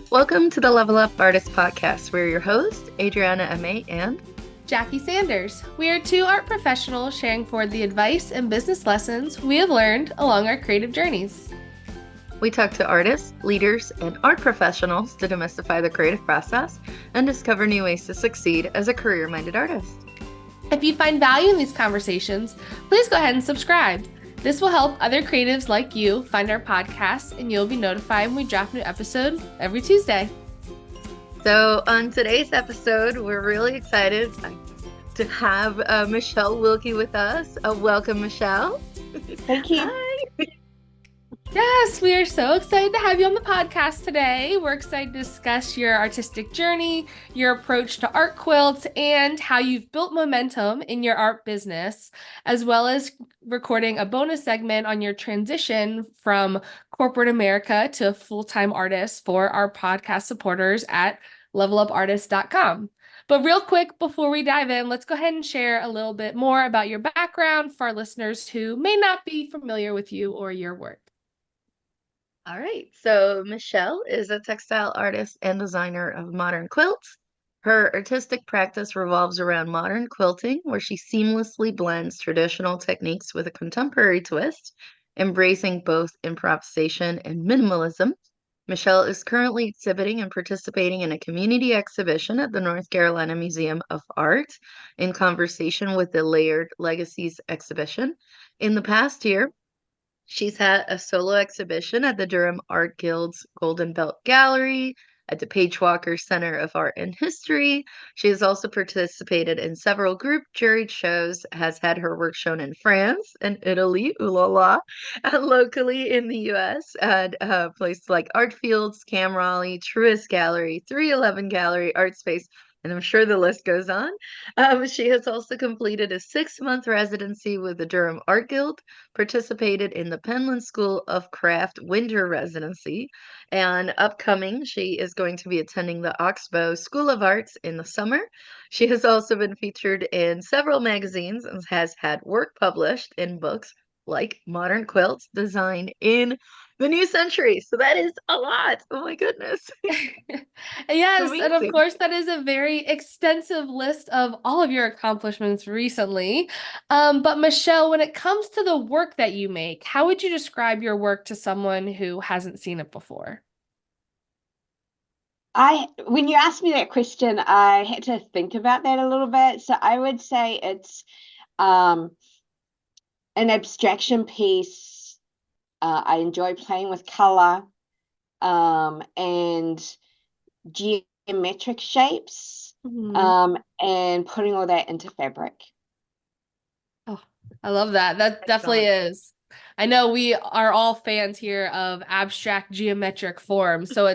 Welcome to the Level Up Artist Podcast. We're your hosts, Adriana M.A. and Jackie Sanders. We are two art professionals sharing forward the advice and business lessons we have learned along our creative journeys. we talk to artists, leaders, and art professionals to demystify the creative process and discover new ways to succeed as a career-minded artist. If you find value in these conversations, please go ahead and subscribe. This will help other creatives like you find our podcast, and you'll be notified when we drop a new episode every Tuesday. So on today's episode, we're really excited to have Michelle Wilkie with us. Welcome, Michelle. Thank you. Hi. Yes, we are so excited to have you on the podcast today. We're excited to discuss your artistic journey, your approach to art quilts, and how you've built momentum in your art business, as well as recording a bonus segment on your transition from corporate America to full-time artist for our podcast supporters at levelupartist.com. But real quick, before we dive in, let's go ahead and share a little bit more about your background for our listeners who may not be familiar with you or your work. All right, so Michelle is a textile artist and designer of modern quilts. Her artistic practice revolves around modern quilting, where she seamlessly blends traditional techniques with a contemporary twist, embracing both improvisation and minimalism. Michelle is currently exhibiting and participating in a community exhibition at the North Carolina Museum of Art in conversation with the Layered Legacies exhibition. In the past year, she's had a solo exhibition at the Durham Art Guild's Golden Belt Gallery, at the Page Walker Center of Art and History. She has also participated in several group juried shows, has had her work shown in France and Italy, ooh la la, and locally in the US at places like Art Fields, Cam Raleigh, Truist Gallery, 311 Gallery, Art Space, and I'm sure the list goes on. She has also completed a 6-month residency with the Durham Art Guild, participated in the Penland School of Craft winter residency, and upcoming, she is going to be attending the Oxbow School of Arts in the summer. She has also been featured in several magazines and has had work published in books like Modern Quilts, Design in the New Century. So that is a lot. Oh my goodness. Yes, and of Amazing. course, that is a very extensive list of all of your accomplishments recently. But Michelle, when it comes to the work that you make, how would you describe your work to someone who hasn't seen it before? When you asked me that question, I had to think about that a little bit. So I would say it's an abstraction piece. I enjoy playing with color and geometric shapes and putting all that into fabric. Oh, I love that. That definitely is. I know we are all fans here of abstract geometric forms. So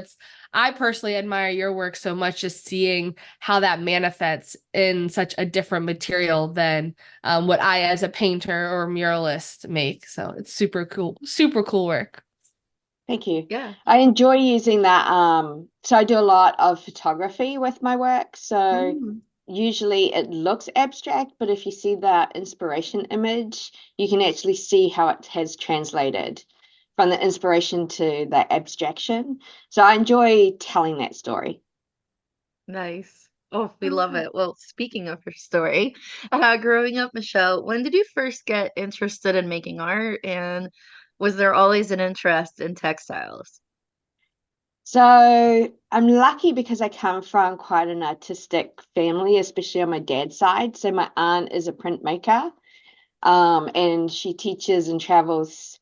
I personally admire your work so much, just seeing how that manifests in such a different material than what I, as a painter or muralist, make. So it's super cool work. Thank you. Yeah. I enjoy using that. So I do a lot of photography with my work. So usually it looks abstract, but if you see that inspiration image, you can actually see how it has translated from the inspiration to the abstraction. So I enjoy telling that story. Nice. Oh, we love it. Well, speaking of her story, growing up, Michelle, when did you first get interested in making art, and was there always an interest in textiles? So I'm lucky because I come from quite an artistic family, especially on my dad's side. So my aunt is a printmaker, and she teaches and travels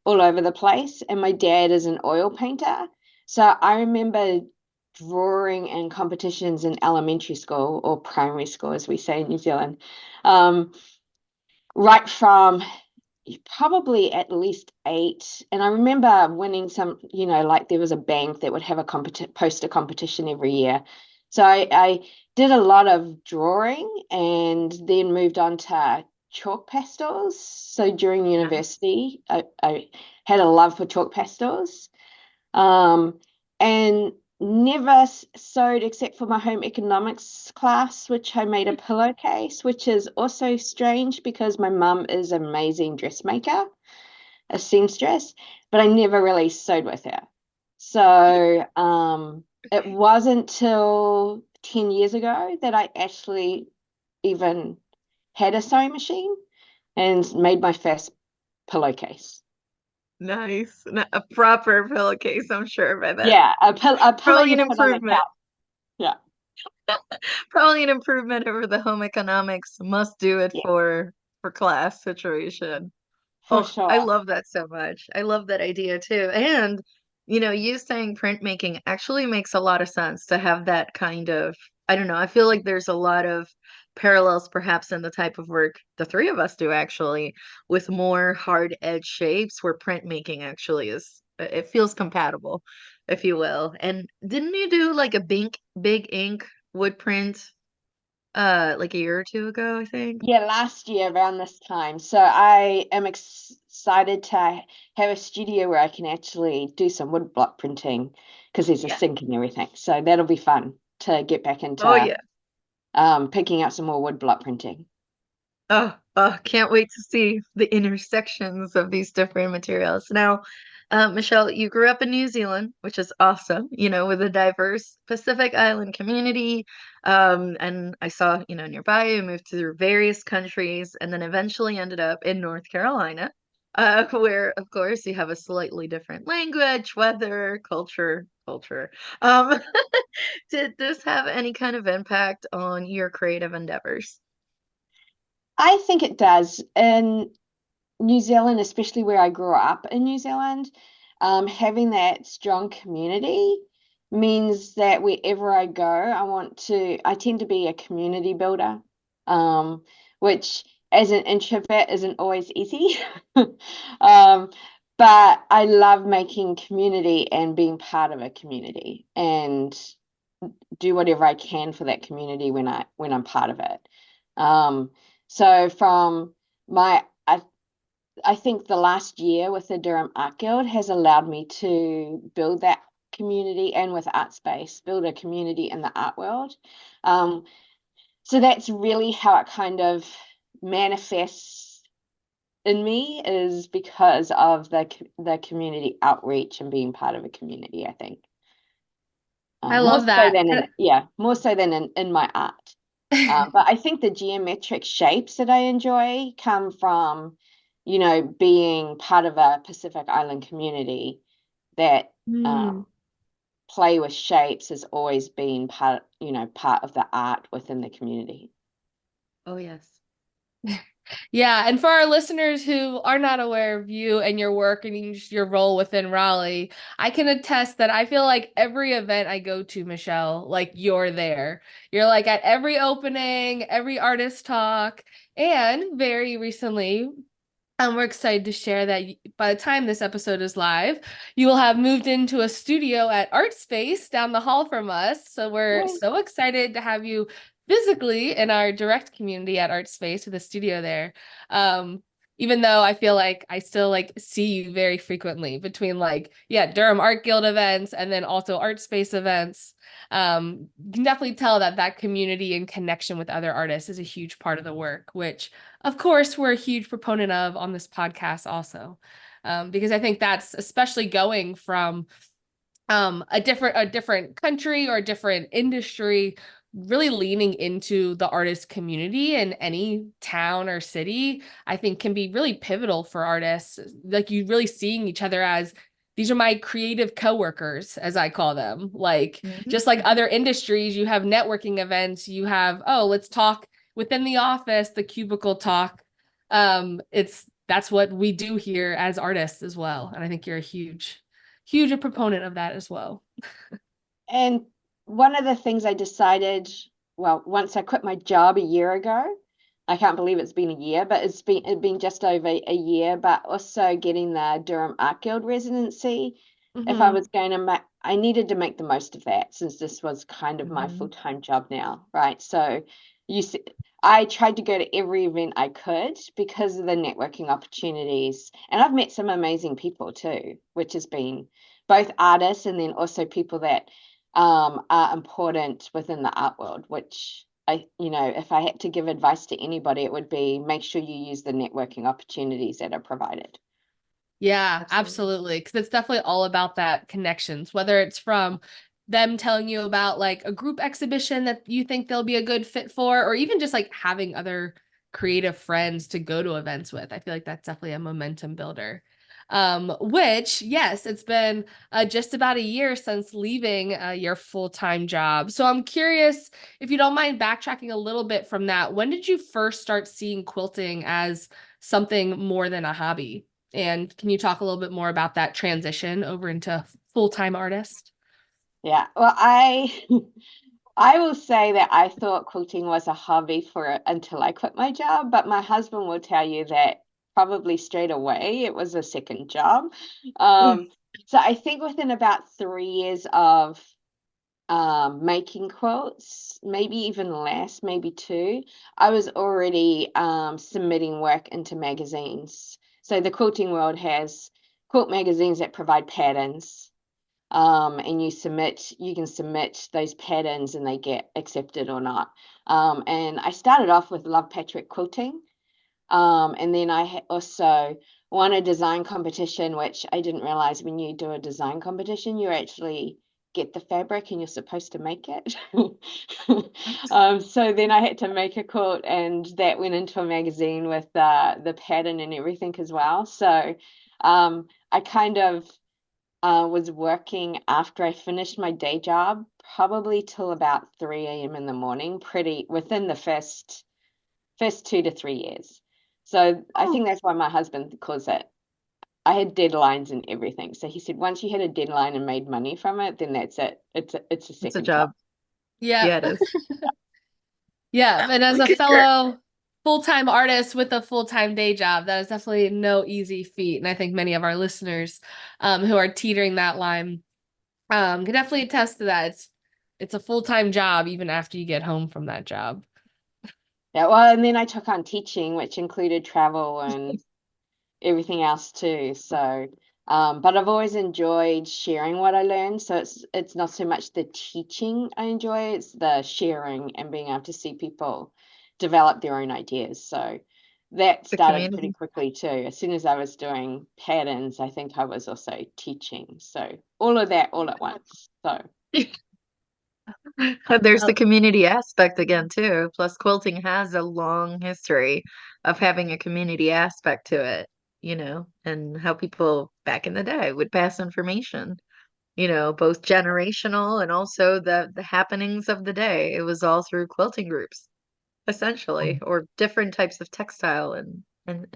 all over the place. And my dad is an oil painter. So I remember drawing in competitions in elementary school or primary school, as we say in New Zealand, right from probably at least 8. And I remember winning some, like there was a bank that would have a poster competition every year. So I did a lot of drawing and then moved on to chalk pastels. So during university, I had a love for chalk pastels. And never sewed except for my home economics class, which I made a pillowcase, which is also strange because my mum is an amazing dressmaker, a seamstress, but I never really sewed with her. So it wasn't till 10 years ago that I actually even had a sewing machine and made my first pillowcase. Nice. A proper pillowcase, I'm sure by then. Yeah, a pillow Probably you an put on the improvement. couch. Yeah, Probably an improvement over the home economics must do it yeah, for class situation. for Oh, sure. I love that so much. I love that idea too. And, you saying printmaking actually makes a lot of sense to have that kind of, I don't know, I feel like there's a lot of parallels perhaps in the type of work the three of us do actually, with more hard edge shapes where printmaking actually is, it feels compatible, if you will. And didn't you do like a big ink wood print like a year or two ago, I think? Yeah, last year around this time. So I am excited to have a studio where I can actually do some woodblock printing because there's a Yeah. sink and everything. So that'll be fun to get back Oh into yeah. picking up some more woodblock printing. Oh, can't wait to see the intersections of these different materials. Now, Michelle, you grew up in New Zealand, which is awesome, with a diverse Pacific Island community. And I saw, nearby you moved through various countries and then eventually ended up in North Carolina, where, of course, you have a slightly different language, weather, culture. Um, did this have any kind of impact on your creative endeavors? I think it does. In New Zealand, especially where I grew up in New Zealand, having that strong community means that wherever I go, I tend to be a community builder, um, which as an introvert isn't always easy. Um, but I love making community and being part of a community and do whatever I can for that community when I'm part of it. So from my I think the last year with the Durham Art Guild has allowed me to build that community and with Art Space, build a community in the art world. Um, so that's really how it kind of manifests in me is because of the community outreach and being part of a community, I think. I More love so that. than more so than in my art. But I think the geometric shapes that I enjoy come from, being part of a Pacific Island community that Hmm. play with shapes has always been part of the art within the community. Oh, yes. Yeah, and for our listeners who are not aware of you and your work and your role within Raleigh, I can attest that I feel like every event I go to, Michelle, like you're there. You're like at every opening, every artist talk, and very recently, we're excited to share that by the time this episode is live, you will have moved into a studio at Art Space down the hall from us. So we're Yay. so excited to have you physically in our direct community at Art Space with a studio there. Um, Even though I feel like I still like see you very frequently between like, yeah, Durham Art Guild events and then also Art Space events. You can definitely tell that that community and connection with other artists is a huge part of the work, which of course, we're a huge proponent of on this podcast also, because I think that's especially going from a different country or a different industry, really leaning into the artist community in any town or city, I think can be really pivotal for artists. Like you really seeing each other as these are my creative coworkers, as I call them. Like Mhm, just like mhm. other industries, you have networking events, you have, oh, let's talk within the office, the cubicle talk. It's that's what we do here as artists as well. And I think you're a huge a proponent of that as well. And one of the things I decided, well, once I quit my job a year ago, I can't believe it's been a year, but it's been just over a year, but also getting the Durham Art Guild residency. If I Hmm. was going to make, I needed to make the most of that since this was kind of my Mhm. full-time job now, right? So you see, I tried to go to every event I could because of the networking opportunities. And I've met some amazing people too, which has been both artists and then also people that are important within the art world, which if I had to give advice to anybody, it would be make sure you use the networking opportunities that are provided. Yeah, Absolutely. absolutely. Because it's definitely all about that connections, whether it's from them telling you about like a group exhibition that you think they'll be a good fit for, or even just like having other creative friends to go to events with. I feel like that's definitely a momentum builder. Which, yes, it's been just about a year since leaving your full-time job. So I'm curious if you don't mind backtracking a little bit from that. When did you first start seeing quilting as something more than a hobby? And can you talk a little bit more about that transition over into full-time artist? Yeah, well, I will say that I thought quilting was a hobby for until I quit my job, but my husband will tell you that probably straight away it was a second job. Um, so I think within about 3 years of making quilts, maybe even less, maybe two, I was already submitting work into magazines. So the quilting world has quilt magazines that provide patterns, and you can submit those patterns and they get accepted or not. And I started off with Love Patrick Quilting, and then I also won a design competition, which I didn't realize when you do a design competition, you actually get the fabric and you're supposed to make it. So then I had to make a quilt, and that went into a magazine with the pattern and everything as well. So I kind of was working after I finished my day job, probably till about 3 a.m. in the morning, pretty within the first 2 to 3 years. So I Oh, think that's why my husband calls it. I had deadlines and everything. So he said once you hit a deadline and made money from it, then that's it. It's a it's a second job. job. Yeah. Yeah, it is. Yeah. And as a Look at your fellow full-time artist with a full-time day job, that is definitely no easy feat. And I think many of our listeners who are teetering that line can definitely attest to that. It's a full-time job even after you get home from that job. Yeah, well, and then I took on teaching, which included travel and everything else too. So, but I've always enjoyed sharing what I learned. So it's not so much the teaching I enjoy, it's the sharing and being able to see people develop their own ideas. So that the started pretty community. quickly too. As soon as I was doing patterns, I think I was also teaching. So all of that all at once. So There's the Oh, community aspect again too. Plus, quilting has a long history of having a community aspect to it, and how people back in the day would pass information, both generational and also the happenings of the day. It was all through quilting groups, essentially, or different types of textile and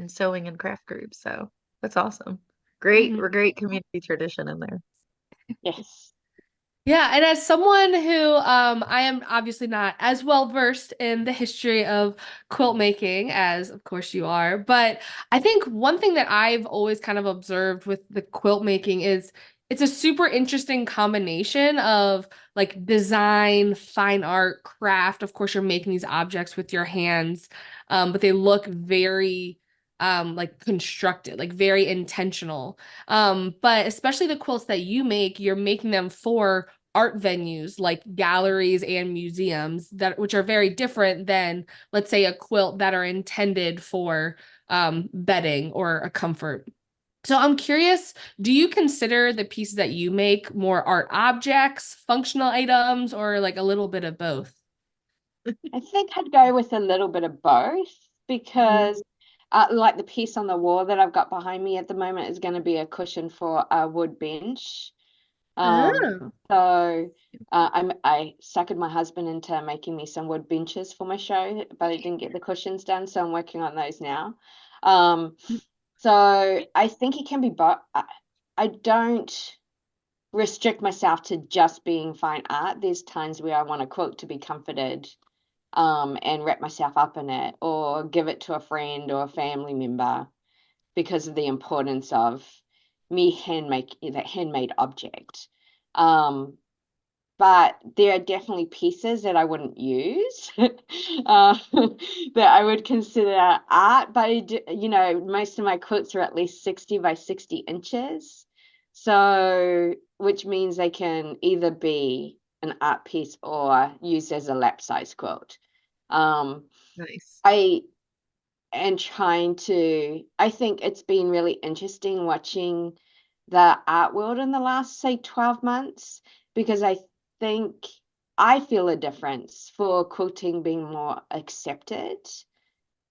sewing and craft groups. So that's awesome. mhm. Great community tradition in there. yes. Yeah, and as someone who I am obviously not as well versed in the history of quilt making as of course you are, but I think one thing that I've always kind of observed with the quilt making is it's a super interesting combination of like design, fine art, craft. Of course, you're making these objects with your hands, but they look very like constructed, like very intentional. But especially the quilts that you make, you're making them for art venues like galleries and museums that which are very different than, let's say, a quilt that are intended for bedding or a comfort. So I'm curious, do you consider the pieces that you make more art objects, functional items, or like a little bit of both? I think I'd go with a little bit of both Mhm. because, like the piece on the wall that I've got behind me at the moment is going to be a cushion for a wood bench. Oh. I suckered my husband into making me some wood benches for my show, but I didn't get the cushions done, so I'm working on those now. Um, so I think it can be both. I don't restrict myself to just being fine art. There's times where I want a quilt to be comforted, and wrap myself up in it or give it to a friend or a family member because of the importance of me handmake that handmade object. Um, but there are definitely pieces that I wouldn't use, that I would consider art. But most of my quilts are at least 60 by 60 inches. So, which means they can either be an art piece or used as a lap size quilt. Um, Nice. I am trying to, I think it's been really interesting watching the art world in the last, say, 12 months because think I feel a difference for quilting being more accepted,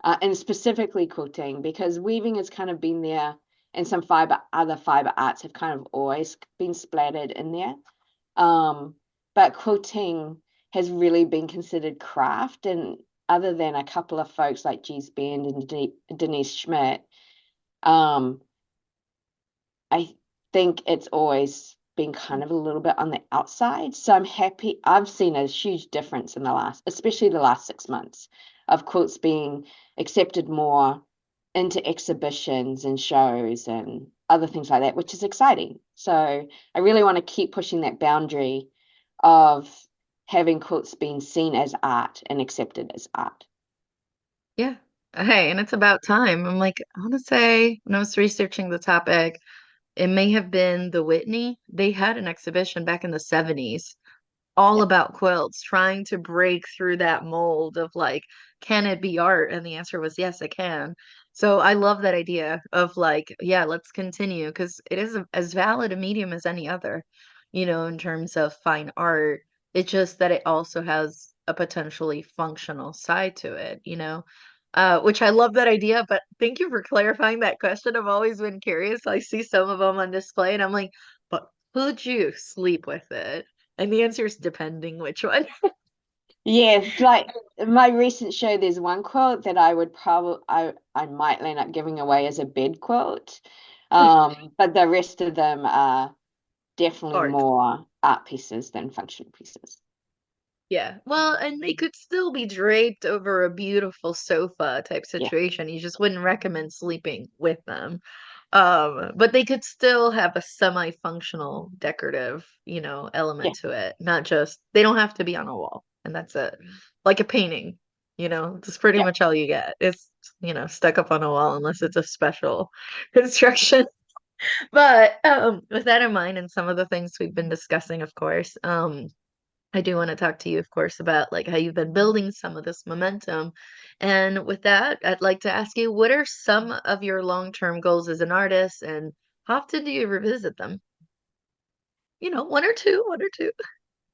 and specifically quilting, because weaving has kind of been there, and some other fiber arts have kind of always been splattered in there. But quilting has really been considered craft, and other than a couple of folks like G's Band and Denise Schmidt, um, I think it's always been kind of a little bit on the outside. So I'm happy. I've seen a huge difference in especially the last 6 months, of quilts being accepted more into exhibitions and shows and other things like that, which is exciting. So I really want to keep pushing that boundary of having quilts being seen as art and accepted as art. Yeah. Hey, and it's about time. I'm like, I want to say when I was researching the topic, it may have been the Whitney. They had an exhibition back in the 70s all Yeah, about quilts, trying to break through that mold of like, can it be art? And the answer was yes, it can. So I love that idea of like, yeah, let's continue because it is as valid a medium as any other, in terms of fine art. It's just that it also has a potentially functional side to it. Which I love that idea, but thank you for clarifying that question. I've always been curious. I see some of them on display and I'm like, but could you sleep with it? And the answer is depending which one. yes, like my recent show, there's one quilt that I would probably I might end up giving away as a bed quilt. But the rest of them are definitely Art. more art pieces than functional pieces. Yeah. Well, and they could still be draped over a beautiful sofa type Yeah, situation. You just wouldn't recommend sleeping with them. But they could still have a semi-functional decorative, yeah, element to it. Not just they don't have to be on a wall, and that's it. Like a painting, that's pretty yeah. much all you get. It's, stuck up on a wall unless it's a special construction. But with that in mind and some of the things we've been discussing, of course, I do want to talk to you, of course, about like how you've been building some of this momentum. And with that, I'd like to ask you, what are some of your long-term goals as an artist, and how often do you revisit them? One or two, one or two.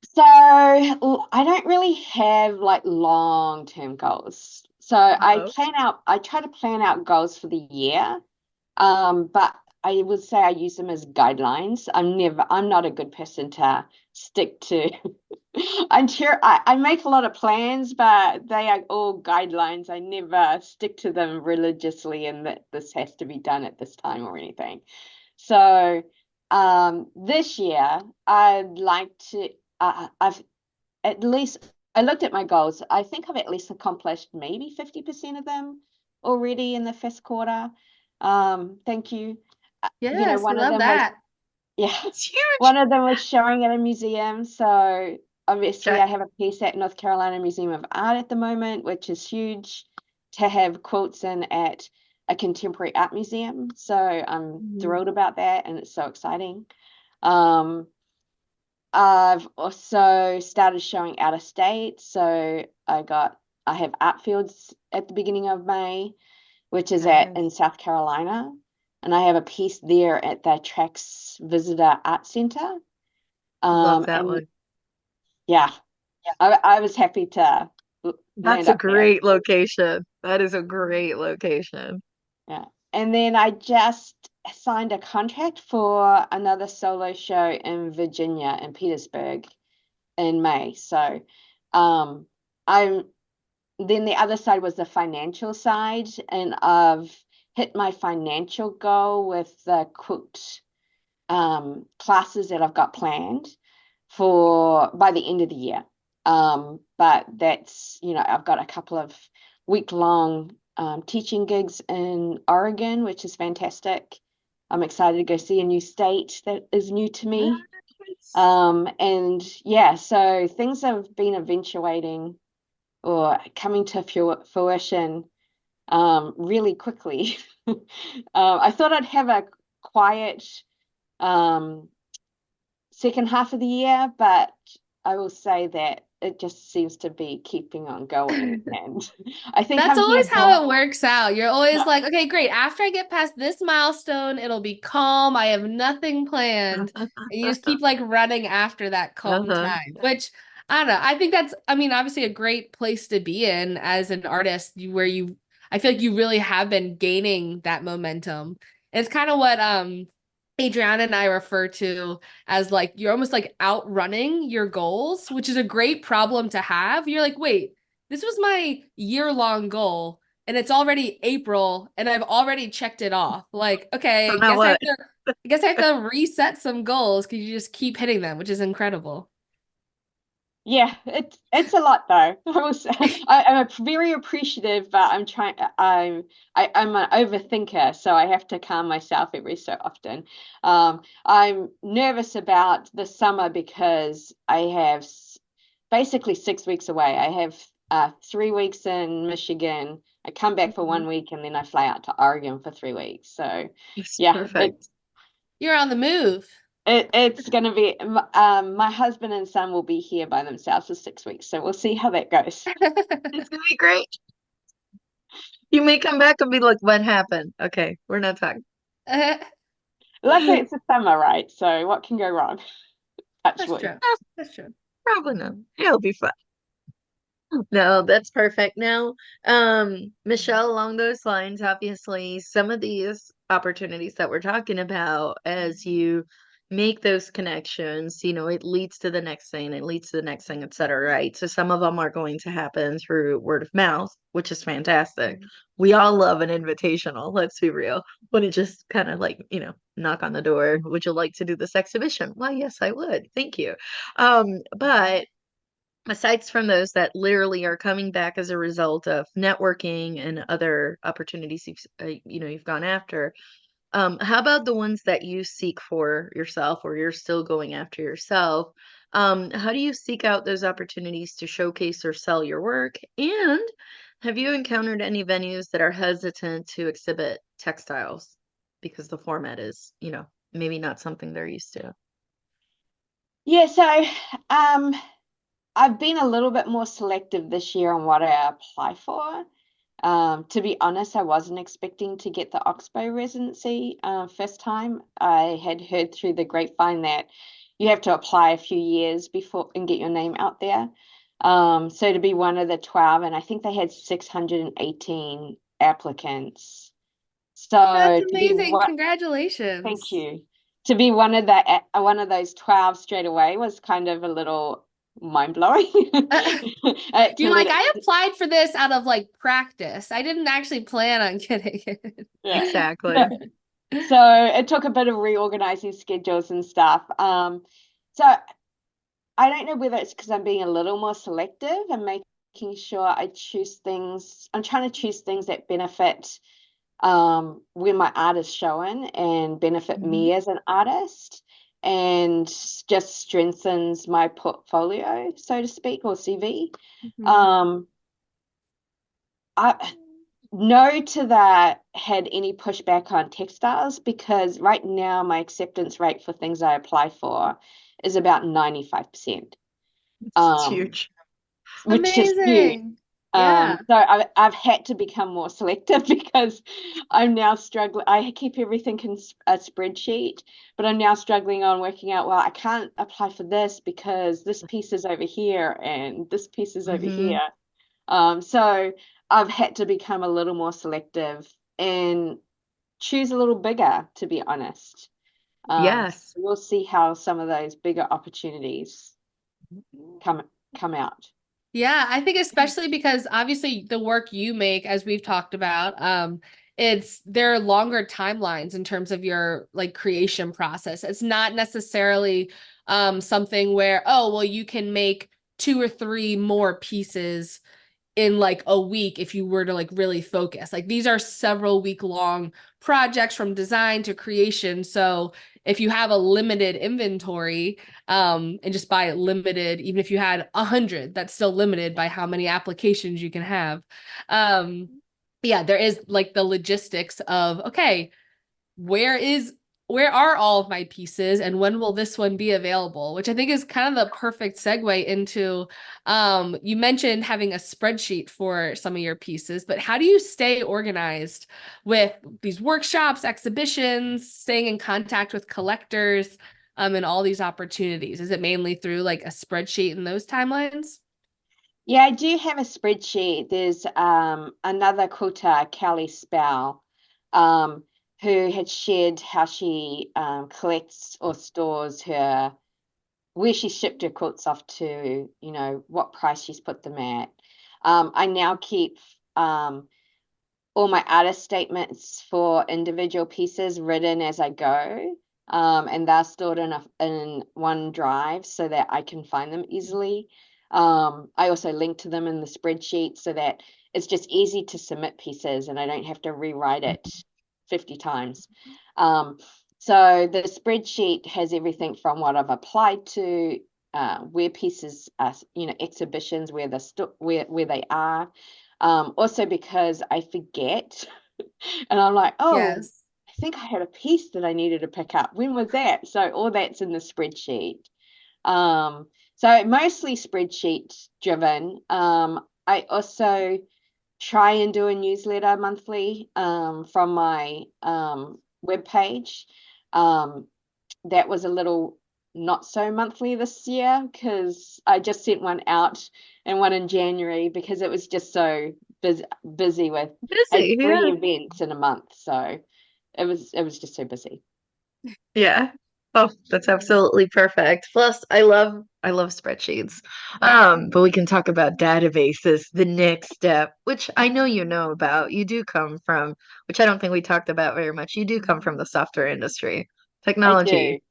So I don't really have like long-term goals. So Uh-oh. I try to plan out goals for the year. But I would say I use them as guidelines. I'm not a good person to stick to. I make a lot of plans, but they are all guidelines. I never stick to them religiously and that this has to be done at this time or anything. So this year I'd like to I've at least I looked at my goals. I think I've at least accomplished maybe 50% of them already in the first quarter. Thank you. Yes, we One of love them was, that. yeah, It's huge. one of them was showing at a museum. So obviously I Check. have a piece at North Carolina Museum of Art at the moment, which is huge to have quilts in at a contemporary art museum. So I'm Mhm. thrilled about that and it's so exciting. Um, I've also started showing out of state. So I have art fields at the beginning of May, which is in Yes. South Carolina. And I have a piece there at the Trax Visitor Art Center. Love that And one. yeah, I was happy to That's land a up there. great location. That is a great location. Yeah. And then I just signed a contract for another solo show in Virginia, in Petersburg, in May. So um, I'm then the other side was the financial side, and I've hit my financial goal with the quilt classes that I've got planned for by the end of the year. But that's, I've got a couple of week-long teaching gigs in Oregon, which is fantastic. I'm excited to go see a new state that is new to me. Yes. And yeah, so things have been eventuating or coming to fruition really quickly. I thought I'd have a quiet um, second half of the year, but I will say that it just seems to be keeping on going. And I think That's I'm always here how more. it works out. You're always Yeah. like, okay, great. After I get past this milestone, it'll be calm. I have nothing planned. And you just keep like running after that calm Uh-huh. time, which I don't know. I think that's, I mean, obviously a great place to be in as an artist where I feel like you really have been gaining that momentum. And it's kind of what Adriana and I refer to as like, you're almost like outrunning your goals, which is a great problem to have. You're like, wait, this was my year-long goal and it's already April and I've already checked it off. Like, okay, So now what? I guess I have to reset some goals because you just keep hitting them, which is incredible. Yeah, it's a lot though. I will say, I'm very appreciative, but I'm an overthinker, so I have to calm myself every so often. I'm nervous about the summer because I have basically 6 weeks away. I have 3 weeks in Michigan. I come back for Mhm. 1 week and then I fly out to Oregon for 3 weeks. So It's yeah, perfect. You're on the move. it's going to be, my husband and son will be here by themselves for 6 weeks. So we'll see how that goes. It's gonna be great. You may come back and be like, what happened? Okay, we're not talking. Luckily, it's the summer, right? So what can go wrong? Touch That's wood. true. That's true. Probably not. It'll be fun. No, that's perfect. Now, Michelle, along those lines, obviously, some of these opportunities that we're talking about, as you make those connections, it leads to the next thing, it leads to the next thing, et cetera, right? So some of them are going to happen through word of mouth, which is fantastic. We all love an invitational, let's be real. When it just kind of like, knock on the door, would you like to do this exhibition? Why, yes, I would. Thank you. But aside from those that literally are coming back as a result of networking and other opportunities you've gone after, how about the ones that you seek for yourself or you're still going after yourself? How do you seek out those opportunities to showcase or sell your work? And have you encountered any venues that are hesitant to exhibit textiles because the format is, maybe not something they're used to? Yeah, so um, I've been a little bit more selective this year on what I apply for. To be honest, I wasn't expecting to get the Oxbow residency first time. I had heard through the grapevine that you have to apply a few years before and get your name out there. So to be one of the 12, and I think they had 618 applicants. That's So to be amazing. what, thank Congratulations. you. To be one of those 12 straight away was kind of a little mind blowing. You're like, I applied for this out of like practice. I didn't actually plan on getting it. Yeah. Exactly. So it took a bit of reorganizing schedules and stuff. So I don't know whether it's because I'm being a little more selective and making sure I choose things. I'm trying to choose things that benefit where my art is shown and benefit Mhm. me as an artist and just strengthens my portfolio, so to speak, or CV. Mhm. Um, I no to that had any pushback on textiles because right now my acceptance rate for things I apply for is about 95%, It's um, huge. which is huge. Amazing. Yeah. So I've had to become more selective because I'm now struggling. I keep everything in a spreadsheet, but I'm now struggling on working out, well, I can't apply for this because this piece is over here and this piece is over Hmm. here. So I've had to become a little more selective and choose a little bigger, to be honest. So Yes. we'll see how some of those bigger opportunities come come out. Yeah, I think especially because obviously the work you make, as we've talked about, there are longer timelines in terms of your like creation process. It's not necessarily something where, oh, well, you can make two or three more pieces in like a week if you were to like really focus. Like these are several week long projects from design to creation. So if you have a limited inventory, and just buy it limited, even if you had 100, that's still limited by how many applications you can have. Um, yeah, there is like the logistics of, okay, where is where are all of my pieces and when will this one be available? Which I think is kind of the perfect segue into, you mentioned having a spreadsheet for some of your pieces, but how do you stay organized with these workshops, exhibitions, staying in contact with collectors, and all these opportunities? Is it mainly through like a spreadsheet and those timelines? Yeah, I do have a spreadsheet. There's another quilter, Kelly Spell, um, who had shared how she collects or stores her, where she shipped her quilts off to, what price she's put them at. I now keep all my artist statements for individual pieces written as I go. And they're stored in OneDrive so that I can find them easily. I also link to them in the spreadsheet so that it's just easy to submit pieces and I don't have to rewrite it 50 times. So the spreadsheet has everything from what I've applied to, where pieces are, exhibitions, where they are. Also because I forget and I'm like, oh, Yes. I think I had a piece that I needed to pick up. When was that? So all that's in the spreadsheet. So mostly spreadsheet driven. I also try and do a newsletter monthly from my webpage. That was a little not so monthly this year because I just sent one out and one in January because it was just so busy with had Busy, three yeah. events in a month. So it was just so busy. Yeah. Oh, that's absolutely perfect. Plus, I love spreadsheets. But we can talk about databases, the next step, which I know you know about. You do come from, which I don't think we talked about very much. You do come from the software industry, I do. technology.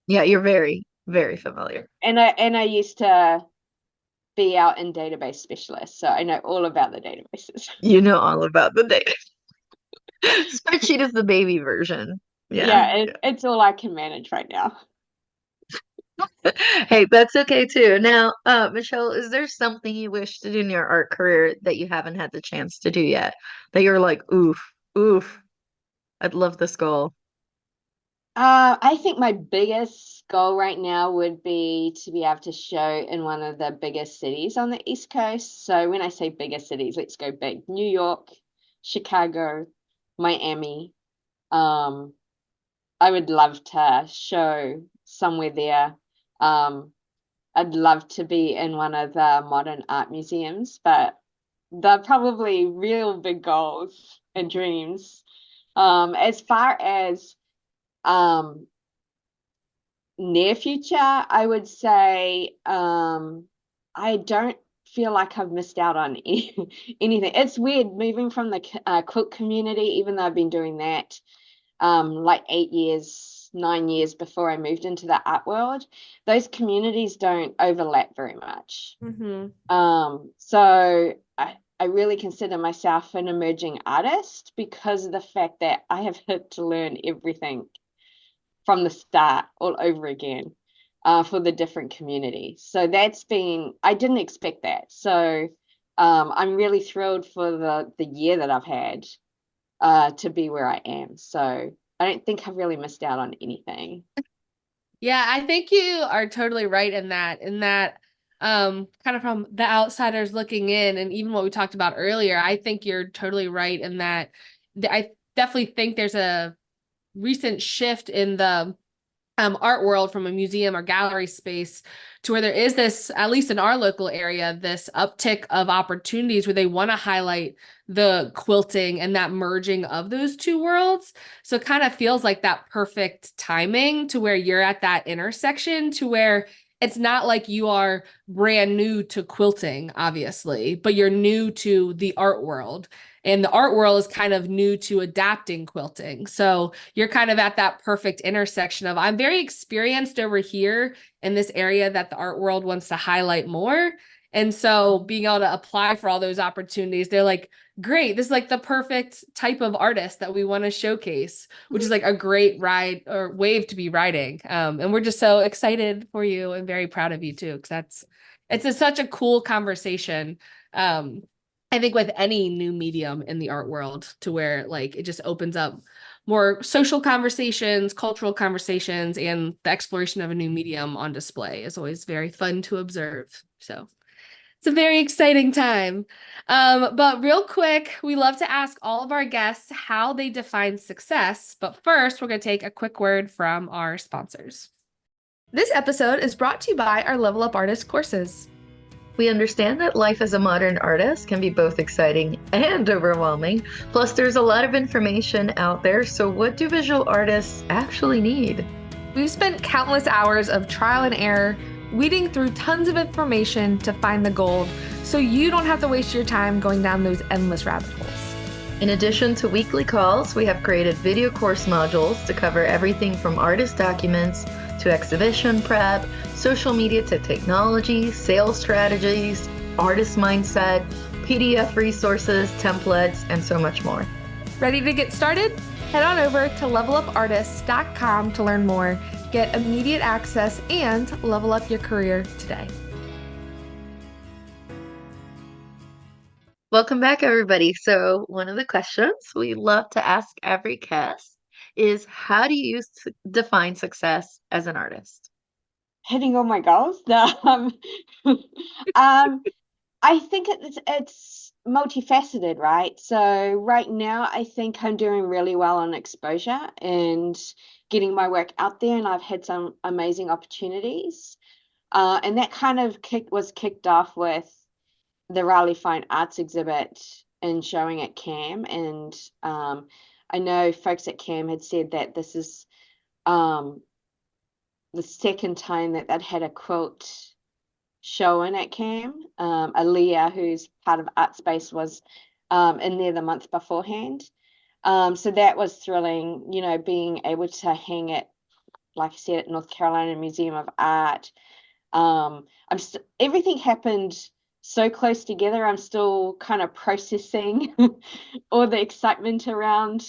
Yeah, you're very, very familiar. And I used to be out in database specialist, so I know all about the databases. You know all about the data. Spreadsheet is the baby version. Yeah. Yeah, it's all I can manage right now. Hey, that's okay too. Now, Michelle, is there something you wish to do in your art career that you haven't had the chance to do yet? That you're like, oof, oof, I'd love this goal. I think my biggest goal right now would be to be able to show in one of the biggest cities on the East Coast. So when I say biggest cities, let's go big. New York, Chicago, Miami. Um, I would love to show somewhere there. Um, I'd love to be in one of the modern art museums, but they're probably real big goals and dreams. As far as um, near future, I would say I don't feel like I've missed out on anything. It's weird moving from the quilt community, even though I've been doing that like 8 years, 9 years before I moved into the art world. Those communities don't overlap very much. Mm-hmm. So I really consider myself an emerging artist because of the fact that I have had to learn everything from the start all over again for the different communities. So I didn't expect that. So I'm really thrilled for the year that I've had to be where I am. So I don't think I've really missed out on anything. Yeah, I think you are totally right in that kind of from the outsiders looking in and even what we talked about earlier, I think you're totally right in that I definitely think there's a recent shift in the art world from a museum or gallery space to where there is this, at least in our local area, this uptick of opportunities where they want to highlight the quilting and that merging of those two worlds. So it kind of feels like that perfect timing to where you're at that intersection to where it's not like you are brand new to quilting, obviously, but you're new to the art world. And the art world is kind of new to adapting quilting. So you're kind of at that perfect intersection of I'm very experienced over here in this area that the art world wants to highlight more. And so being able to apply for all those opportunities, they're like, great, this is like the perfect type of artist that we want to showcase, which is like a great ride or wave to be riding. And we're just so excited for you and very proud of you too, because such a cool conversation. I think with any new medium in the art world to where like it just opens up more social conversations, cultural conversations, and the exploration of a new medium on display is always very fun to observe. So it's a very exciting time. But real quick, we love to ask all of our guests how they define success. But first, we're going to take a quick word from our sponsors. This episode is brought to you by our Level Up Artist courses. We understand that life as a modern artist can be both exciting and overwhelming. Plus, there's a lot of information out there. So, what do visual artists actually need? We've spent countless hours of trial and error, weeding through tons of information to find the gold, so you don't have to waste your time going down those endless rabbit holes. In addition to weekly calls, we have created video course modules to cover everything from artist documents to exhibition prep, social media to technology, sales strategies, artist mindset, PDF resources, templates, and so much more. Ready to get started? Head on over to levelupartists.com to learn more, get immediate access, and level up your career today. Welcome back, everybody. So one of the questions we love to ask every guest is, how do you define success as an artist? Hitting all my goals. I think it's multifaceted, right? So right now, I think I'm doing really well on exposure and getting my work out there, and I've had some amazing opportunities. And that kind of was kicked off with the Raleigh Fine Arts exhibit and showing at CAM. And I know folks at CAM had said that this is the second time that they'd had a quilt showing at CAM. Aaliyah, who's part of Art Space, was in there the month beforehand. So that was thrilling, being able to hang it, like I said, at North Carolina Museum of Art. Everything happened so close together. I'm still kind of processing all the excitement around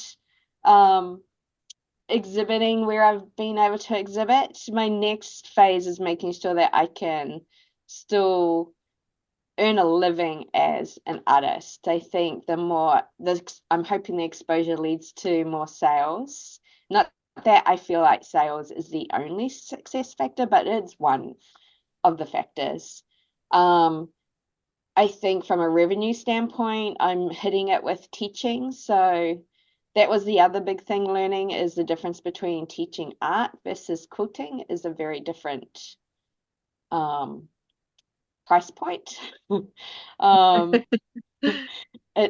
exhibiting where I've been able to exhibit. My next phase is making sure that I can still earn a living as an artist. I think I'm hoping the exposure leads to more sales. Not that I feel like sales is the only success factor, but it's one of the factors. I think from a revenue standpoint, I'm hitting it with teaching. So that was the other big thing learning, is the difference between teaching art versus quilting is a very different price point.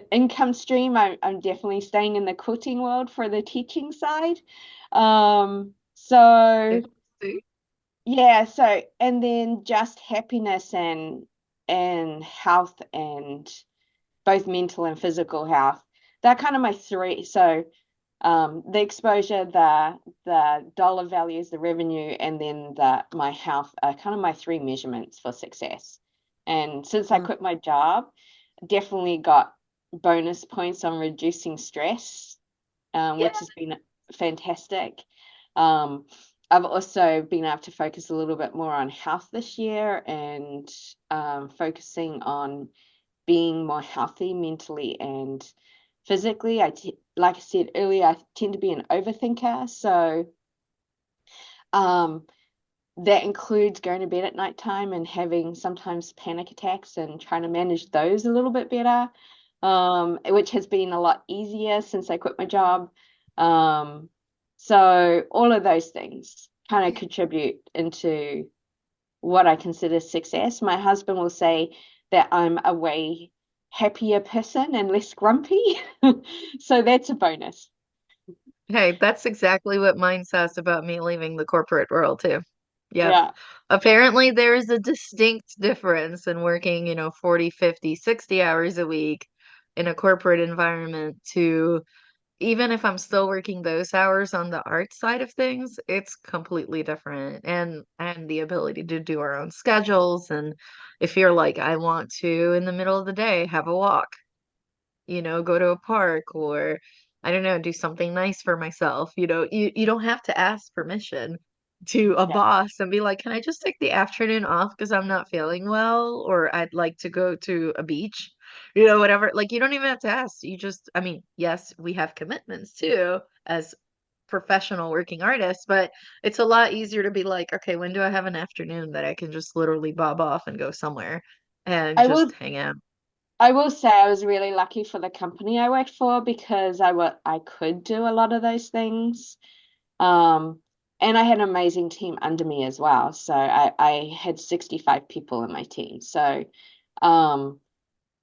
Income stream, I'm definitely staying in the quilting world for the teaching side. So yeah, and then just happiness and health, and both mental and physical health. They're kind of my three. So the exposure, the dollar values, the revenue, and then my health are kind of my three measurements for success. And since I quit my job, definitely got bonus points on reducing stress, which has been fantastic. I've also been able to focus a little bit more on health this year, and focusing on being more healthy mentally and physically. Like I said earlier, I tend to be an overthinker. So that includes going to bed at nighttime and having sometimes panic attacks and trying to manage those a little bit better, which has been a lot easier since I quit my job. So all of those things kind of contribute into what I consider success. My husband will say that I'm a way happier person and less grumpy. So that's a bonus. Hey, that's exactly what mine says about me leaving the corporate world too. Yep. Yeah. Apparently there is a distinct difference in working, 40, 50, 60 hours a week in a corporate environment to, even if I'm still working those hours on the art side of things, it's completely different. And the ability to do our own schedules. And if you're like, I want to, in the middle of the day, have a walk, go to a park, or I don't know, do something nice for myself. You don't have to ask permission to a Yeah. boss and be like, can I just take the afternoon off because I'm not feeling well, or I'd like to go to a beach. whatever. Like you don't even have to ask. You just, I mean, yes, we have commitments too as professional working artists, but it's a lot easier to be like, okay, when do I have an afternoon that I can just literally bob off and go somewhere and I just will hang out? I will say I was really lucky for the company I worked for because I could do a lot of those things. Um, and I had an amazing team under me as well. So I had 65 people in my team. So um,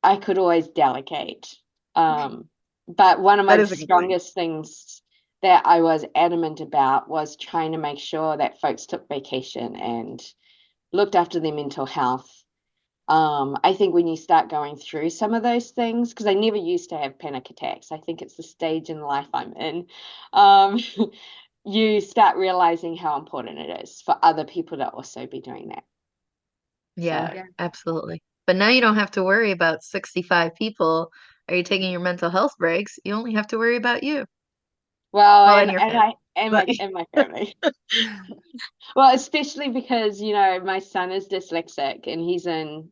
I could always delegate. Um, but one of That my is a good thing. strongest things that I was adamant about was trying to make sure that folks took vacation and looked after their mental health. I think when you start going through some of those things, because I never used to have panic attacks, I think it's the stage in life I'm in. Um, you start realizing how important it is for other people to also be doing that. Yeah, So, Yeah. absolutely. But now you don't have to worry about 65 people. Are you taking your mental health breaks? You only have to worry about you. well, Well, and your and family. I But and my family. Well, especially because, my son is dyslexic and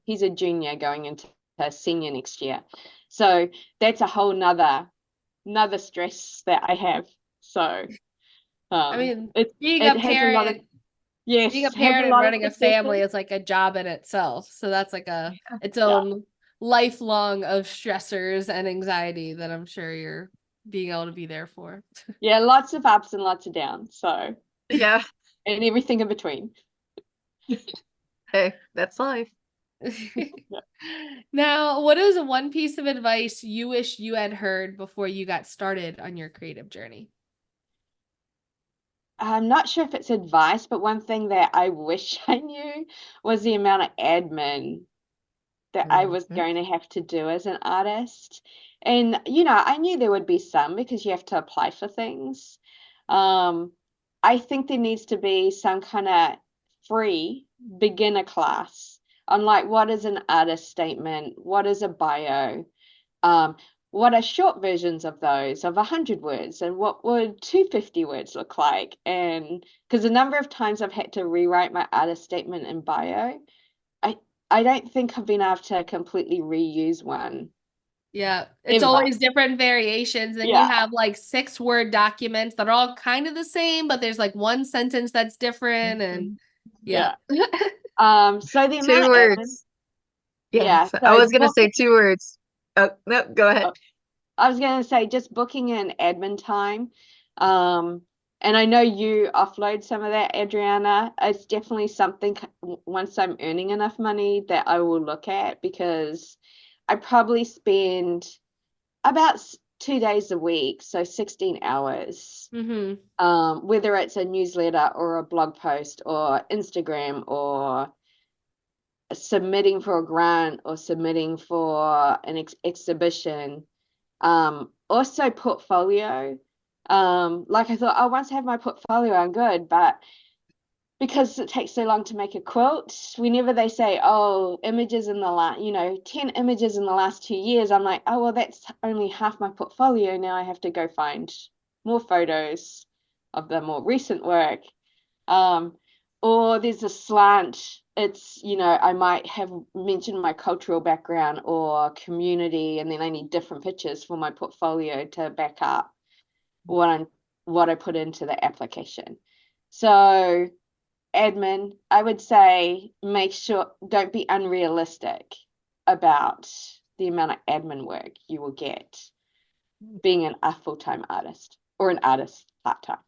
he's a junior going into a senior next year. So that's a whole another stress that I have. So I mean, it being it a has a lot of parent, being a yes, has a parent and lot of running a family stresses. is like a job in itself. So that's like its Yeah. own lifelong of stressors and anxiety that I'm sure you're being able to be there for. Yeah, lots of ups and lots of downs. So yeah, and everything in between. hey, that's life. Yeah. Now, what is one piece of advice you wish you had heard before you got started on your creative journey? I'm not sure if it's advice, but one thing that I wish I knew was the amount of admin that I was Hmm. going to have to do as an artist. And, I knew there would be some because you have to apply for things. Um, I think there needs to be some kind of free beginner class on like what is an artist statement, what is a bio, um, what are short versions of those of 100 words, and what would 250 words look like? And because the number of times I've had to rewrite my artist statement and bio, I I don't think I've been able to completely reuse one Yeah, it's ever. always different variations. Then you Yeah, have like 6 word documents that are all kind of the same, but there's like one sentence that's different. And yeah. yeah. So the amount Two of admin, words. Yeah, yeah. so I So was gonna say 2 words. Oh, no, go ahead. uh, I was going to say just booking in admin time. Um, and I know you offload some of that, Adriana. It's definitely something once I'm earning enough money that I will look at because I probably spend about 2 days a week, so 16 hours, Hmm. whether it's a newsletter or a blog post or Instagram or submitting for a grant or submitting for an exhibition. Also portfolio. Like I thought, oh, once I have my portfolio, I'm good. But because it takes so long to make a quilt, whenever they say, oh, images in the last, 10 images in the last 2 years, I'm like, oh, well, that's only half my portfolio. Now I have to go find more photos of the more recent work. Um, or there's a slant. It's, I might have mentioned my cultural background or community, and then I need different pictures for my portfolio to back up what I put into the application. So admin, I would say make sure don't be unrealistic about the amount of admin work you will get being a full-time artist or an artist part-time.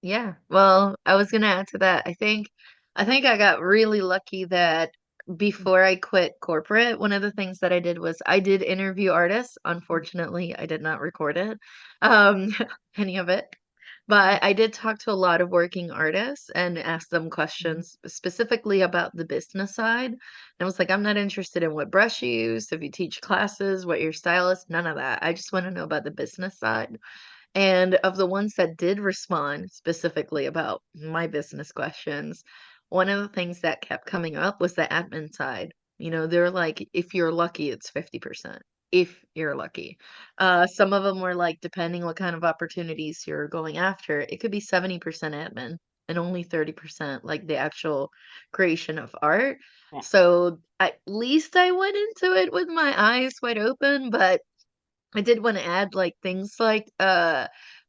Yeah. Well, I was gonna add to that. I think I got really lucky that before I quit corporate, one of the things that I did was I did interview artists. Unfortunately, I did not record it, um, any of it. But I did talk to a lot of working artists and ask them questions specifically about the business side. And I was like, I'm not interested in what brush you use, if you teach classes, what your style is, none of that. I just want to know about the business side. And of the ones that did respond specifically about my business questions, one of the things that kept coming up was the admin side. They're like, if you're lucky, it's 50%. If you're lucky. Some of them were like, depending what kind of opportunities you're going after, it could be 70% admin. and only 30% like the actual creation of art. Yeah. So at least I went into it with my eyes wide open, but I did want to add like things like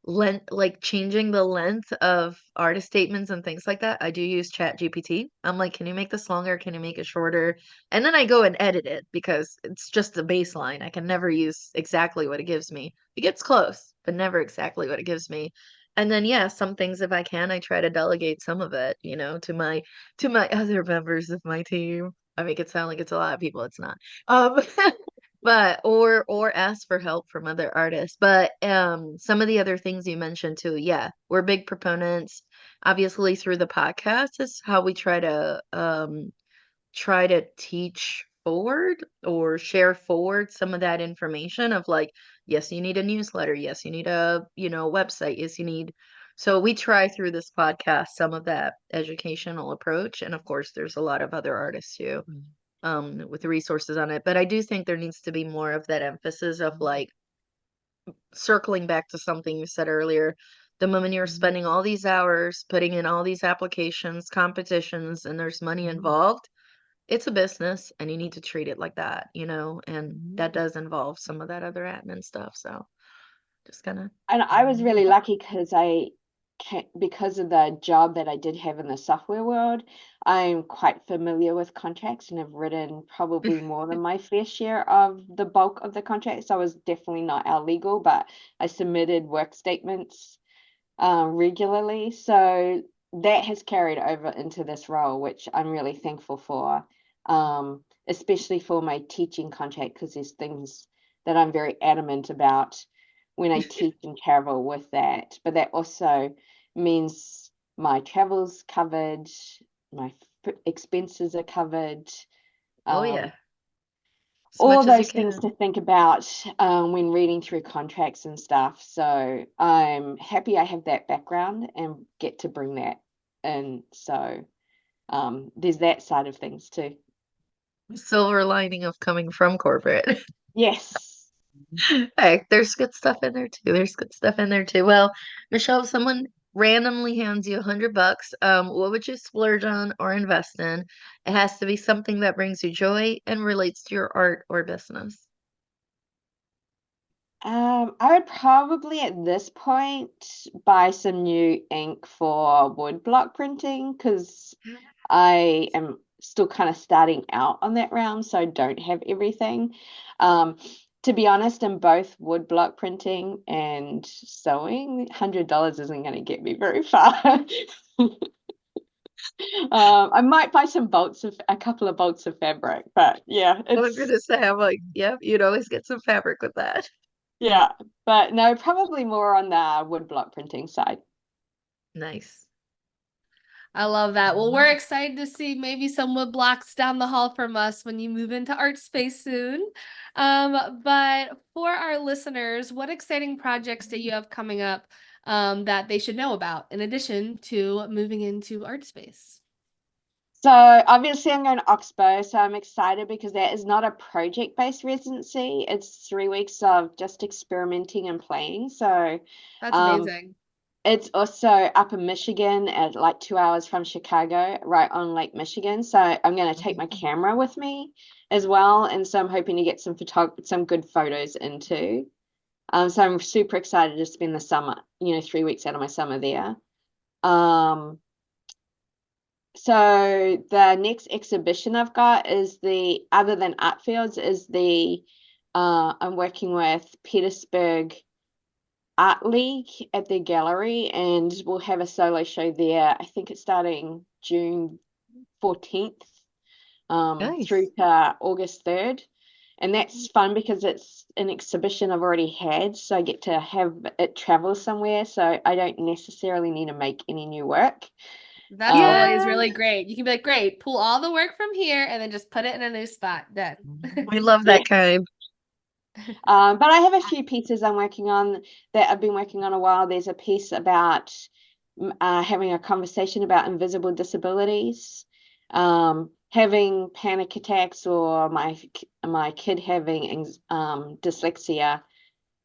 length, like changing the length of artist statements and things like that. I do use Chat GPT. I'm like, can you make this longer? Can you make it shorter? And then I go and edit it because it's just the baseline. I can never use exactly what it gives me. It gets close, but never exactly what it gives me. And then yeah, some things if I can, I try to delegate some of it, to my other members of my team. I make it sound like it's a lot of people. It's not. Um But or ask for help from other artists. But some of the other things you mentioned too, yeah, we're big proponents. Obviously, through the podcast is how we try to teach forward or share forward some of that information of like, yes, you need a newsletter, yes, you need a, website, yes, you need. So we try through this podcast some of that educational approach. And of course, there's a lot of other artists too with the resources on it. But I do think there needs to be more of that emphasis of like circling back to something you said earlier. The moment you're spending all these hours putting in all these applications, competitions, and there's money involved, it's a business and you need to treat it like that, and that does involve some of that other admin stuff. So just kind And I was really lucky because because of the job that I did have in the software world, I'm quite familiar with contracts and have written probably more than my fair share of the bulk of the contracts. I was definitely not our legal, but I submitted work statements regularly. So that has carried over into this role, which I'm really thankful for, especially for my teaching contract, because there's things that I'm very adamant about when I teach and travel with that. But that also means my travel's covered, my expenses are covered. oh Um, yeah, as all much as you those things can. to think about when reading through contracts and stuff. So I'm happy I have that background and get to bring that in. So there's that side of things too. Silver lining of coming from corporate. Yes. Hey, there's good stuff in there too. There's good stuff in there too. Well, Michelle, if someone randomly hands you $100, what would you splurge on or invest in? It has to be something that brings you joy and relates to your art or business. I would probably at this point buy some new ink for wood block printing because I am still kind of starting out on that realm, so I don't have everything. Um, to be honest, in both wood block printing and sewing, $100 isn't going to get me very far. I might buy a couple of bolts of fabric, but yeah, I was it's gonna say, I'm like, yep, you'd always get some fabric with that. yeah, but no, probably more on the wood block printing side. Nice. I love that. Well, we're excited to see maybe some wood blocks down the hall from us when you move into art space soon. But for our listeners, what exciting projects do you have coming up that they should know about in addition to moving into art space? So obviously I'm going to Oxbow, so I'm excited because that is not a project-based residency. It's 3 weeks of just experimenting and playing. So That's um, amazing. it's also up in Michigan at like 2 hours from Chicago, right on Lake Michigan. So I'm going to take my camera with me as well, and so I'm hoping to get some good photos into. So I'm super excited to spend the summer, 3 weeks out of my summer there. Um, so the next exhibition I've got is other than Art Fields, is I'm working with Petersburg Art League at their gallery, and we'll have a solo show there. I think it's starting June 14th through Nice. to August 3rd. And that's fun because it's an exhibition I've already had, so I get to have it travel somewhere, so I don't necessarily need to make any new work. That's Um, always Yeah, really great. You can be like, great, pull all the work from here and then just put it in a new spot. Done. we love yeah. that kind. But I have a few pieces I'm working on that I've been working on a while. There's a piece about having a conversation about invisible disabilities, having panic attacks, or my kid having dyslexia,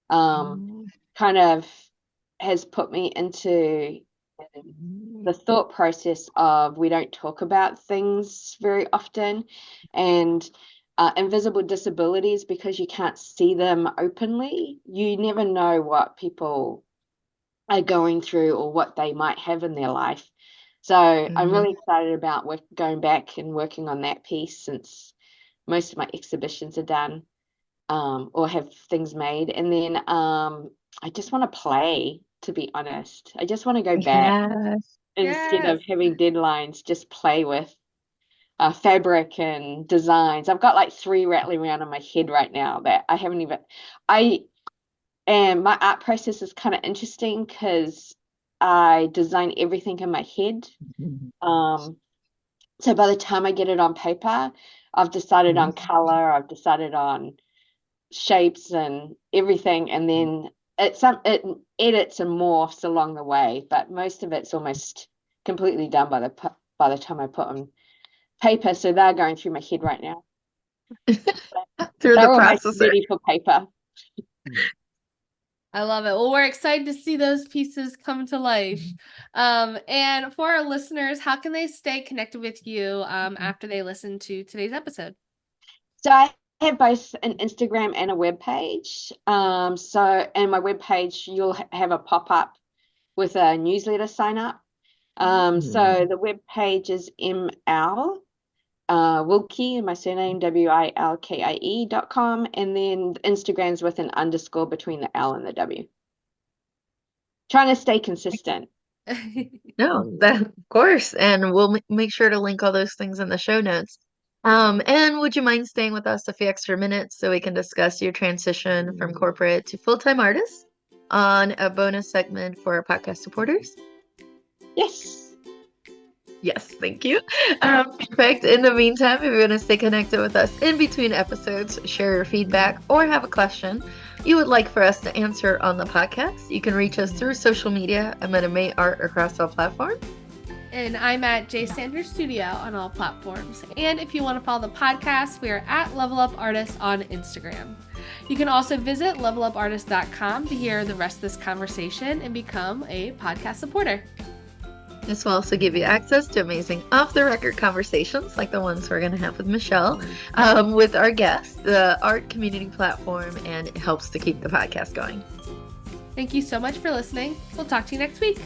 kind of has put me into the thought process of we don't talk about things very often, and invisible disabilities, because you can't see them openly. You never know what people are going through or what they might have in their life. So I'm really excited about going back and working on that piece, since most of my exhibitions are done, or have things made. And then I just want to play, to be honest. I just want to go back Yes. instead Yes. of having deadlines, just play with fabric and designs. I've got like 3 rattling around in my head right now that I haven't even. And my art process is kind of interesting because I design everything in my head. So by the time I get it on paper, I've decided on color, I've decided on shapes and everything, and then it edits and morphs along the way, but most of it's almost completely done by the time I put on paper. So they're going through my head right now. Through the They're almost processor. ready for paper. I love it. Well, we're excited to see those pieces come to life. And for our listeners, how can they stay connected with you after they listen to today's episode? So I have both an Instagram and a web page. And my web page, you'll have a pop-up with a newsletter sign up. So the web page is ML Wilkie, and my surname WILKIE.com, and then Instagram's with an underscore between the L and the W. Trying to stay consistent. No, that of course, and we'll make sure to link all those things in the show notes. And would you mind staying with us a few extra minutes so we can discuss your transition from corporate to full-time artist on a bonus segment for our podcast supporters? Yes. Yes, thank you. Perfect. In the meantime, if you want to stay connected with us in between episodes, share your feedback, or have a question you would like for us to answer on the podcast, you can reach us through social media. I'm at May Art across all platforms. And I'm at J Sanders Studio on all platforms. And if you want to follow the podcast, we are at Level Up Artists on Instagram. You can also visit levelupartist.com to hear the rest of this conversation and become a podcast supporter. This will also give you access to amazing off-the-record conversations like the ones we're going to have with Michelle, with our guests, the art community platform, and it helps to keep the podcast going. Thank you so much for listening. We'll talk to you next week.